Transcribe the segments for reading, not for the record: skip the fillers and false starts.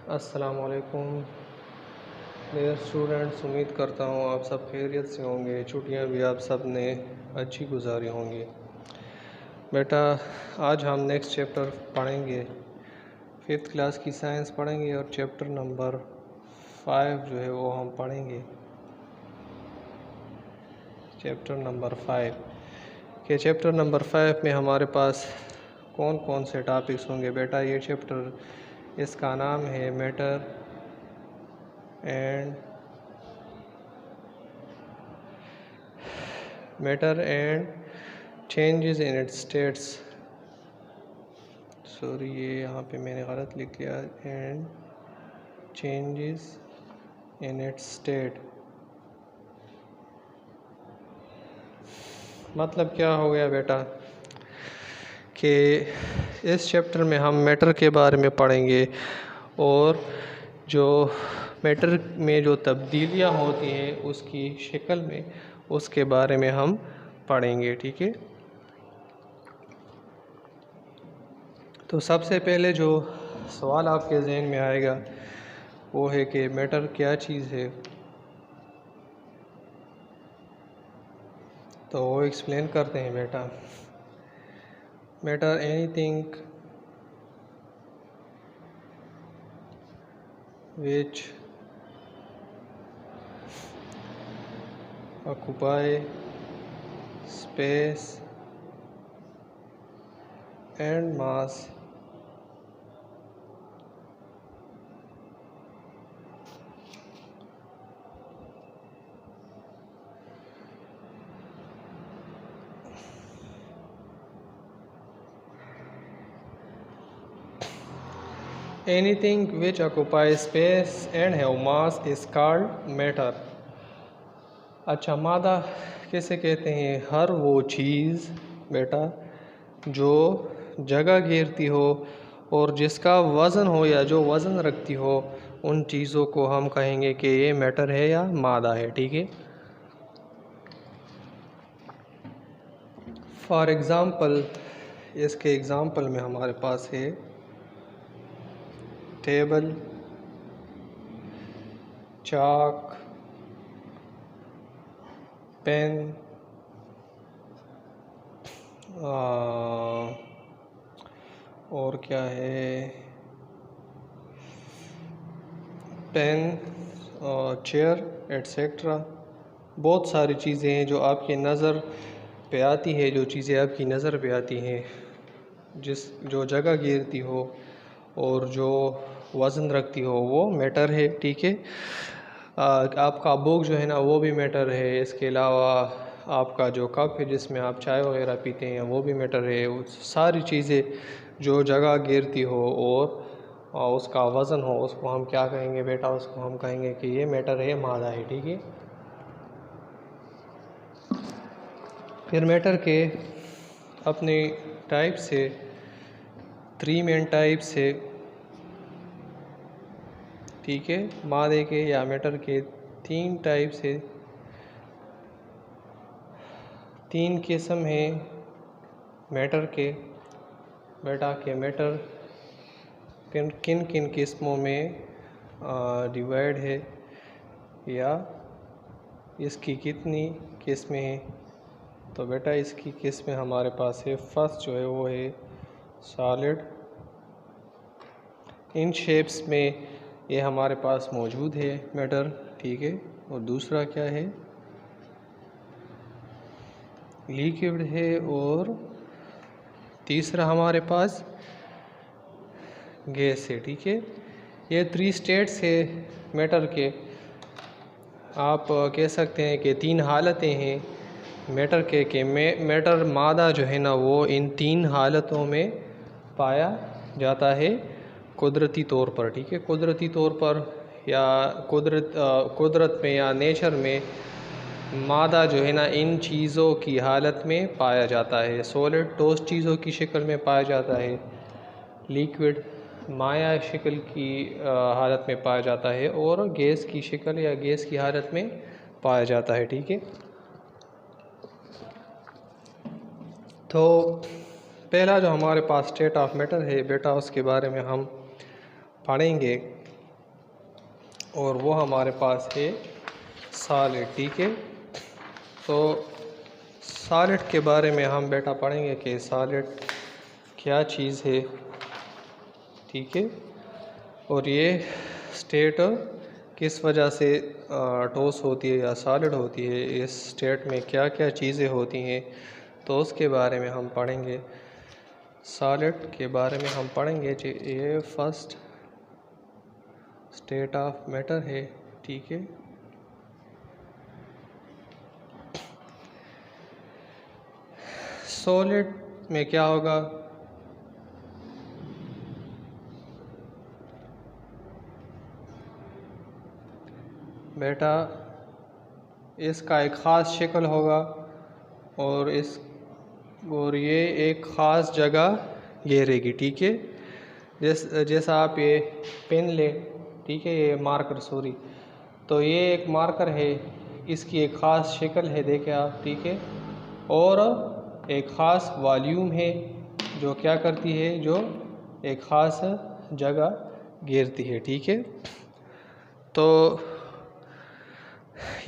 अस्सलाम वालेकुम dear students, उम्मीद करता हूँ आप सब खैरियत से होंगे। छुट्टियाँ भी आप सब ने अच्छी गुजारी होंगी। बेटा, आज हम नेक्स्ट चैप्टर पढ़ेंगे, 5th क्लास की साइंस पढ़ेंगे और चैप्टर नंबर 5 जो है वो हम पढ़ेंगे। चैप्टर नंबर 5 के चैप्टर नंबर 5 में हमारे पास कौन कौन से टॉपिक्स होंगे। बेटा, ये चैप्टर, इसका नाम है matter and changes in its states. Sorry, ये यहाँ पे मैंने गलत लिख लिया। And changes in its state मतलब क्या हो गया बेटा कि इस चैप्टर में हम मैटर के बारे में पढ़ेंगे और जो मैटर में जो तब्दीलियाँ होती हैं उसकी शक्ल में, उसके बारे में हम पढ़ेंगे। ठीक है, तो सबसे पहले जो सवाल आपके जहन में आएगा वो है कि मैटर क्या चीज़ है। तो वो एक्सप्लेन करते हैं बेटा। Matter anything which occupy space and mass anything which occupies space and have mass is called matter। अच्छा, मादा किसे कहते हैं? हर वो चीज़ बेटा जो जगह घेरती हो और जिसका वज़न हो या जो वज़न रखती हो, उन चीज़ों को हम कहेंगे कि ये मैटर है या मादा है। ठीक है, फॉर एग्ज़ाम्पल, इसके एग्ज़ाम्पल में हमारे पास है टेबल, चाक, पेन, और क्या है, पेन, चेयर एट्सेट्रा। बहुत सारी चीज़ें हैं जो आपकी नज़र पे आती है, जो चीज़ें आपकी नज़र पे आती हैं, जो जगह घेरती हो और जो वज़न रखती हो, वो मैटर है। ठीक है, आपका बुक जो है ना वो भी मैटर है। इसके अलावा आपका जो कप है जिसमें आप चाय वगैरह पीते हैं वो भी मैटर है। वो सारी चीज़ें जो जगह घेरती हो और उसका वज़न हो, उसको हम क्या कहेंगे बेटा? उसको हम कहेंगे कि ये मैटर है, मादा है। ठीक है, फिर मैटर के अपने टाइप से 3 मेन टाइप से, ठीक है, मादे के या मैटर के 3 टाइप से, 3 किस्म हैं मैटर के बेटा। के मैटर किन किन किस्मों में डिवाइड है या इसकी कितनी किस्में हैं? तो बेटा, इसकी किस्में हमारे पास है। फर्स्ट जो है वो है सॉलिड, इन शेप्स में ये हमारे पास मौजूद है मैटर। ठीक है, और दूसरा क्या है? लिक्विड है, और तीसरा हमारे पास गैस है। ठीक है, ये 3 स्टेट्स है मैटर के। आप कह सकते हैं कि 3 हालतें हैं मैटर के मैटर मादा जो है ना वो इन 3 हालतों में पाया जाता है कुदरती तौर पर। ठीक है, कुदरती तौर पर या कुदरत में या नेचर में मादा जो है ना इन चीज़ों की हालत में पाया जाता है। सॉलिड ठोस चीज़ों की शक्ल में पाया जाता है, लिक्विड माया शक्ल की हालत में पाया जाता है, और गैस की शक्ल या गैस की हालत में पाया जाता है। ठीक है, तो पहला जो हमारे पास स्टेट ऑफ मैटर है बेटा, उसके बारे में हम पढ़ेंगे और वो हमारे पास है सॉलिड। ठीक है, तो सॉलिड के बारे में हम बेटा पढ़ेंगे कि सॉलिड क्या चीज़ है। ठीक है, और ये स्टेट किस वजह से ठोस होती है या सॉलिड होती है, इस स्टेट में क्या क्या चीज़ें होती हैं, तो उसके बारे में हम पढ़ेंगे। सॉलिड के बारे में हम पढ़ेंगे कि ये फर्स्ट स्टेट ऑफ मैटर है। ठीक है, सॉलिड में क्या होगा, बेटा इसका एक ख़ास शक्ल होगा और ये एक ख़ास जगह घेरेगी। ठीक है, जैसा आप ये पेन ले, ठीक है, ये मार्कर सॉरी, तो ये एक मार्कर है, इसकी एक ख़ास शक्ल है, देखें आप। ठीक है, और एक ख़ास वॉल्यूम है जो क्या करती है, जो एक ख़ास जगह घेरती है। ठीक है, तो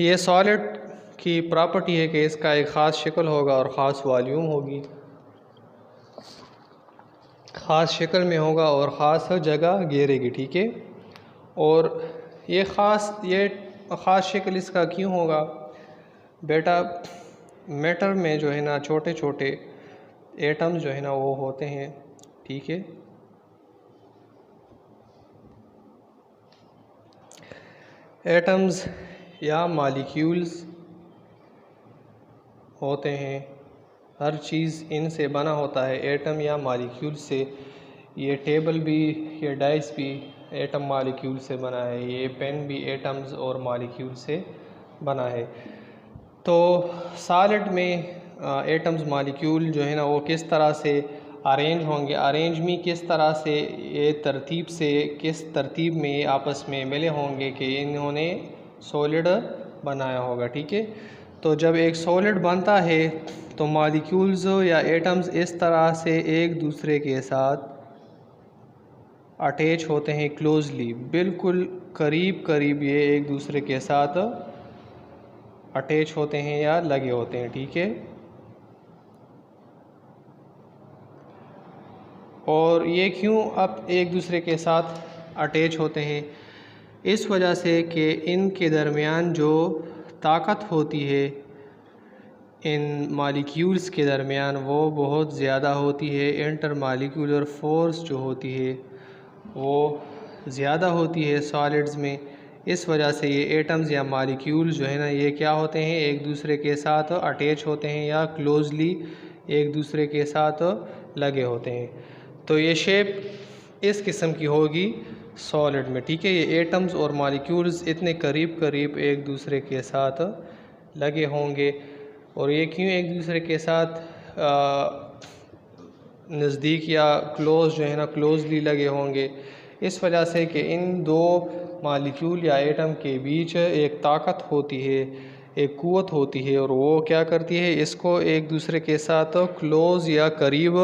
ये सॉलिड की प्रॉपर्टी है कि इसका एक ख़ास शक्ल होगा और ख़ास वॉल्यूम होगी, ख़ास शक्ल में होगा और ख़ास जगह घेरेगी। ठीक है, और ये ख़ास शक्ल इसका क्यों होगा, बेटा मैटर में जो है ना छोटे छोटे एटम्स जो है ना वो होते हैं। ठीक है, एटम्स या मॉलिक्यूल्स होते हैं, हर चीज़ इनसे बना होता है, एटम या मॉलिक्यूल से। ये टेबल भी, ये डाइस भी एटम मॉलिक्यूल से बना है, ये पेन भी एटम्स और मॉलिक्यूल से बना है। तो सॉलिड में एटम्स मॉलिक्यूल जो है ना वो किस तरह से अरेंज होंगे, अरेंज में किस तरह से, ये तरतीब से, किस तरतीब में ये आपस में मिले होंगे कि इन्होंने सॉलिड बनाया होगा। ठीक है, तो जब एक सॉलिड बनता है तो मॉलिक्यूल्स या एटम्स इस तरह से एक दूसरे के साथ अटैच होते हैं, क्लोजली, बिल्कुल करीब करीब ये एक दूसरे के साथ अटैच होते हैं या लगे होते हैं। ठीक है, और ये क्यों अब एक दूसरे के साथ अटैच होते हैं, इस वजह से कि इनके दरमियान जो ताकत होती है इन मॉलिक्यूल्स के दरमियान वो बहुत ज़्यादा होती है, इंटर मॉलिक्यूलर फोर्स जो होती है वो ज़्यादा होती है सॉलिड्स में। इस वजह से ये एटम्स या मॉलिक्यूल्स जो है ना ये क्या होते हैं, एक दूसरे के साथ अटैच होते हैं या क्लोजली एक दूसरे के साथ लगे होते हैं। तो ये शेप इस किस्म की होगी सॉलिड में। ठीक है, ये एटम्स और मॉलिक्यूल्स इतने करीब करीब एक दूसरे के साथ लगे होंगे, और ये क्यों एक दूसरे के साथ नज़दीक या क्लोज जो है ना क्लोजली लगे होंगे, इस वजह से कि इन दो मॉलिक्यूल या एटम के बीच एक ताकत होती है, एक क़ुव्वत होती है, और वो क्या करती है, इसको एक दूसरे के साथ क्लोज या करीब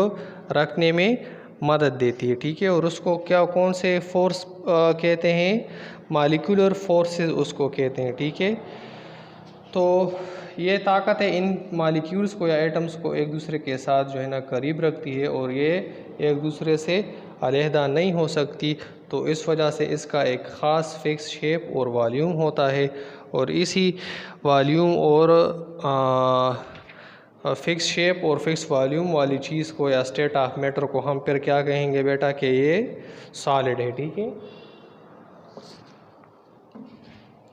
रखने में मदद देती है। ठीक है, और उसको कौन से फोर्स कहते हैं, मॉलिक्यूलर फोर्सेस उसको कहते हैं। ठीक है, तो ये ताकत है इन मॉलिक्यूल्स को या एटम्स को एक दूसरे के साथ जो है ना करीब रखती है, और ये एक दूसरे से अलहदा नहीं हो सकती। तो इस वजह से इसका एक ख़ास फिक्स शेप और वॉल्यूम होता है, और इसी वॉल्यूम और फिक्स शेप और फिक्स वॉल्यूम वाली चीज़ को या स्टेट ऑफ मैटर को हम फिर क्या कहेंगे बेटा, कि ये सॉलिड है। ठीक है,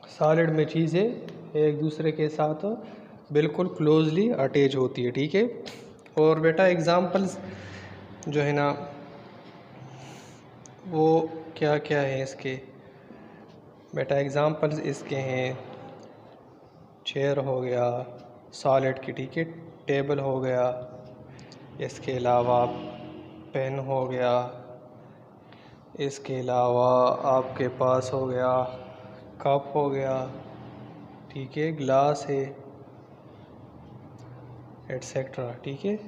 सॉलिड में चीज़ें एक दूसरे के साथ बिल्कुल क्लोजली अटैच होती है। ठीक है, और बेटा एग्ज़ाम्पल्स जो है ना वो क्या क्या है इसके, बेटा एग्ज़ाम्पल्स इसके हैं, चेयर हो गया सॉलिड की, ठीक है, टेबल हो गया, इसके अलावा पेन हो गया, इसके अलावा आपके पास हो गया कप हो गया, ठीक है, ग्लास है, एट्सेट्रा। ठीक है,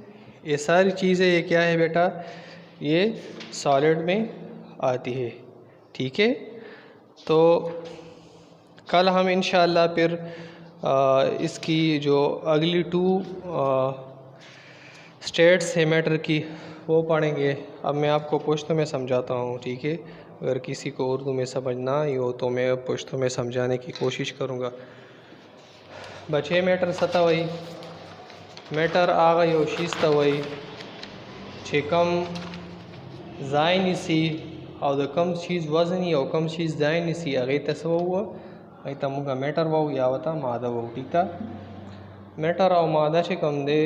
ये सारी चीज़ें ये क्या है बेटा, ये सॉलिड में आती है। ठीक है, तो कल हम इंशाअल्लाह फिर इसकी जो अगली 2 स्टेट्स है मैटर की वो पढ़ेंगे। अब मैं आपको पुश्तो में समझाता हूँ, ठीक है। अगर किसी को उर्दू में समझ ना आई हो तो मैं पुश्तो में समझाने की कोशिश करूँगा। बचे मैटर सतवई मैटर आगा यो शीस्ता वई कम ज़ाय निसी और द कम चीज़ वज़नी और कम चीज़ ज़ाय निसी अगे तसव हुआ अगे तमुगा मैटर वाऊ या वता मादा वाऊ, ठीक था। मैटर और मादा कम दे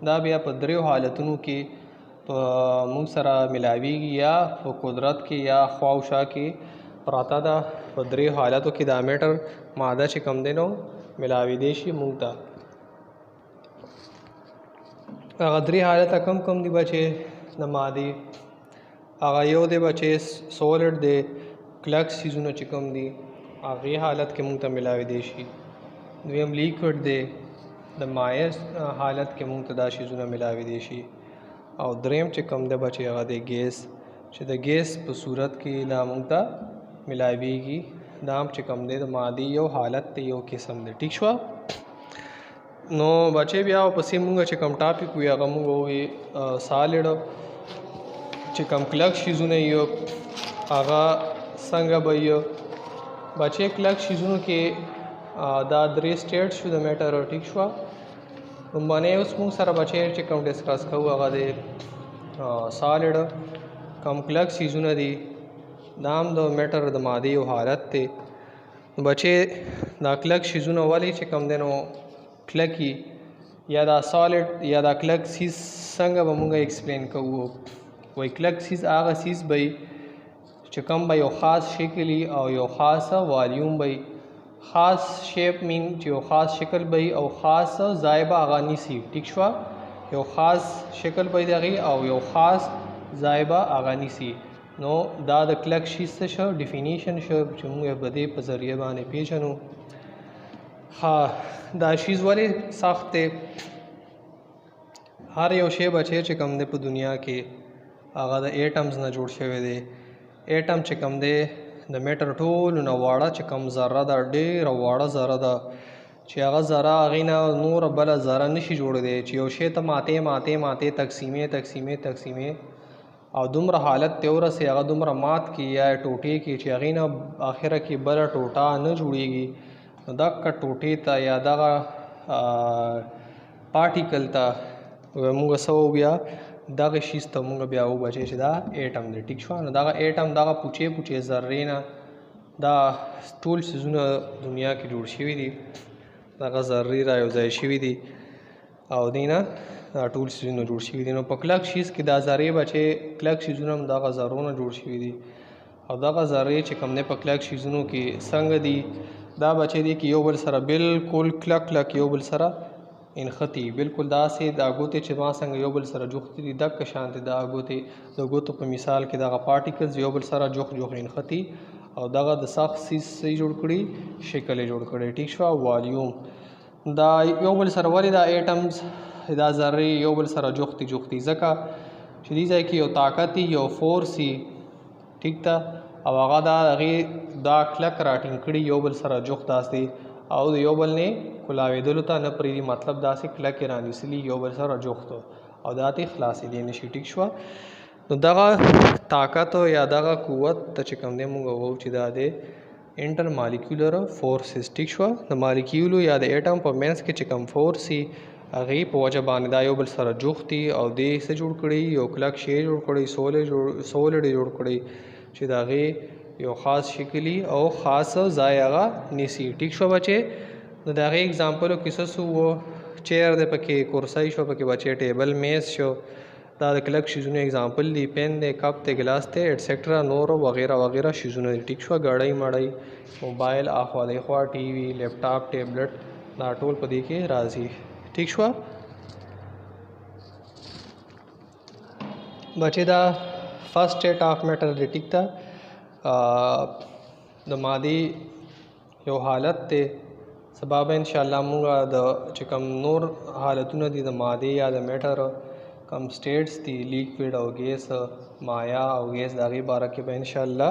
दा बिया पदरियो हालतुनु के मुंग सरा मिलावीगी या वो कुदरत के या ख्वाहिशा के प्राता दा पदरियो हालतों की दा मैटर मादा कम देनो मिलावी देशी मुंगता अगदरी हालत कम कम दी बचे न मादी आगा यो दे बचे सॉलिड दे क्लक्स चीज़ों चिकम दी आगे हालत के मुंगता मिलावी देशी द्विम लिक्विड दे द मायस हालत के मुंगता चीज़ों मिलावी देशी और द्रेम चिकम दे बचे आगा दे गैस द गैस पर सूरत की दा मुंगता मिलावीगी दाम चिकम दे द मादी यो हालत ते यो किस्म दे, ठीक छुआ। नो बचे भी आओ पसी मुंगा चिकम टॉपिक हुई आगा मुंगो हुई सालिड चिकम क्लक चीज़ों यो आगा संगा बयो बचे क्लक चीज़ों के दा द्रे स्टेट्स शु द मैटर, ठीक छुआ। बने उस मुंग सारा बचे चिकम डिस्कस करूँ आगा दे सालिड कम क्लक चीज़ों दी दाम दो मैटर द मादी यो हालत ते बचे दा क्लक चीज़ों वाली चिकम देनो क्लकी या दा सॉलिड या दा क्लक सीज संग बमुंगा एक्सप्लेन करूँ वही क्लक सीज आगा सीज बई चिकम बई यो ख़ास शक्ली और यो ख़ास वॉल्यूम बई ख़ास शेप मीन जो ख़ास शक्ल बई और ख़ास जायबा आगा नीसी, ठीक छुआ। यो ख़ास शक्ल बई दगी और यो ख़ास जायबा आगा नीसी नो दा द क्लक शीस शो डिफिनीशन शो चुंगे बदे पजरिए बाने पेशनु हाँ दा चीज़ वाले साख्ते हर यो शे बचे चिकम दे पर दुनिया के आगा द एटम्स ना जोड़ शवे दे एटम चिकम दे द मैटर टोल न वाड़ा चिकम ज़र्रा दा डेर वाड़ा ज़र्रा दा ची आगा ज़रा आगिना नूर बला ज़रा नशी जोड़ दे ची यो शे त माते माते माते तकसीमे तकसीमे तकसीमे और दुमरा हालत त्योरा से आगा दुमरा मात की या टोटे की ची आगिना आखिर की बला टोटा न जुड़ेगी दक का टोटे ता या दगा पार्टिकल ता मुंगा सो बिया दागा शीज ता मुंगा बिया वो बचे दा एटम दे, ठीक छुआ। दागा एटम दागा पूछे पूछे ज़र्रे ना दा टूल चीज़ों दुनिया की जोड़ शिवी दी दागा ज़र्री रायो जाय शिवी दी और दीना दा टूल चीज़ों जोड़ शिवी दी नो पकलक चीज़ की दा ज़र्रे बचे क्लक चीज़ों दागा ज़र्रों ना जोड़ शिवी दी और दागा ज़र्रे चिकम ने पकलक चीज़ों की संग दी दा बचे दी कि यो बल सरा बिल्कुल क्लक क्लक यो बल सरा इन खती बिल्कुल दा से दा गोते चिमा संग यो बल सरा जुखती दी दक शांति दा गोते दो गोतो पर मिसाल के दागा पार्टिकल्स यो बल सरा जुख जुख इन खती और दागा द साख सीज से जोड़ कड़ी शक्ल जोड़ कड़ी, ठीक छुआ। वॉल्यूम दा यो बल सरा वाली दा एटम्स दा ज़र्रे यो बल सरा जुखती जुखती जका शदी जाए कि यो ताकती यो फोर्सी, ठीक था। अब आगा दा अगे दा क्लक राटिंग कड़ी यो बल सरा जुख दास्ती और यो बल ने खुलावेदलता न परी मतलब दा से क्लक रानी इसलिए यो बल सरा जुख तो और दाते खलासी देने शी, ठीक छुआ। तो दगा ताकत या दगा कुवत त चिकम दे मुंगा वो चिदा दे इंटर मालिक्यूलर फोर्सेस, ठीक छुआ। द मालिक्यूल या द एटम पर मेंस के चिकम फोर्सी अगे पहुँचा बाने दा यो बल सरा जुखती और दे से जुड़ कड़ी यो क्लक शे जुड़ कड़ी सोलिड जोड़ कड़ी चिदागे यो ख़ास शिकली और ख़ास ज़ायगा निसी, ठीक छो बचे। दागे एग्जाम्पल किसस वो चेयर दे पके कुर्साई शो पके बचे टेबल मेज़ शो दा क्लक शिजुने एग्जाम्पल दी पेन दे कप ते गिलास ते एटसेट्रा नोरो वगैरह वगैरह शिजुने, ठीक छो। गाड़ी मड़ाई मोबाइल आखवा देखवा टीवी लैपटॉप टेबलेट दा टोल पदी के राजी, ठीक छो। बचे दा फर्स्ट स्टेट ऑफ मैटर दे, ठीक था। द मादी यो हालत ते सबब इंशाल्लाह मुंगा द चिकम नूर हालतुन दी द मादी या the matter come states the liquid और गैस माया और गैस दागी बारा के इंशाल्लाह